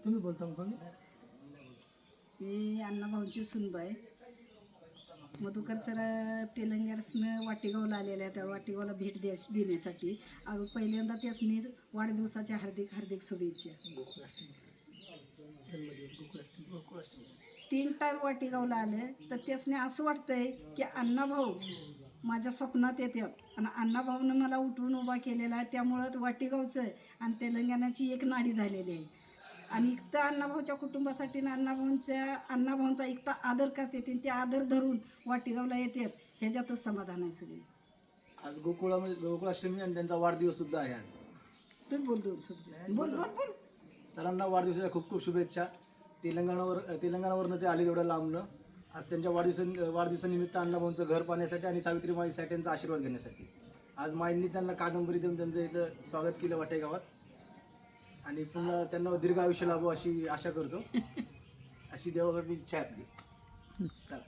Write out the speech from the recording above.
तुम्ही बोलता मग. मी अण्णाभाऊंची सुनबाई. मधुकर सर तेलंगणासनं वाटेगावला आलेल्या त्या वाटेगावला भेट देण्यासाठी पहिल्यांदा त्यासनी वाढदिवसाच्या हार्दिक हार्दिक शुभेच्छा. गोकुळाष्टमी 3 टाईम वाटेगावला आले तर त्यासने असं वाटतंय की अण्णाभाऊ माझ्या स्वप्नात येतात आणि अण्णाभाऊनं मला उठवून उभा केलेला आहे. त्यामुळं वाटेगावचं आणि तेलंगणाची एक नाडी झालेली आहे. आणि इथं अण्णाभाऊच्या कुटुंबासाठी ना अण्णाभाऊंचा इथं आदर करते ते आदर धरून वाटेगावला येतात. ह्याच्यातच समाधान आहे सगळे. आज गोकुळाष्टमी आणि त्यांचा वाढदिवस सुद्धा आहे आज. तुम्ही बोल. सरांना वाढदिवसाच्या खूप खूप शुभेच्छा. तेलंगणावरनं ते आले एवढ्या लांबनं. आज त्यांच्या वाढदिवसानिमित्त अण्णाभाऊंचं घर पाहण्यासाठी आणि सावित्रीमाईसाठी त्यांचा आशीर्वाद घेण्यासाठी आज माईंनी त्यांना कादंबरी देऊन त्यांचं इथं स्वागत केलं वाटेगावात. आणि पुन्हा त्यांना दीर्घ आयुष्य लाभो अशी आशा करतो. अशी देवाकडे इच्छा आहे आपली. चला.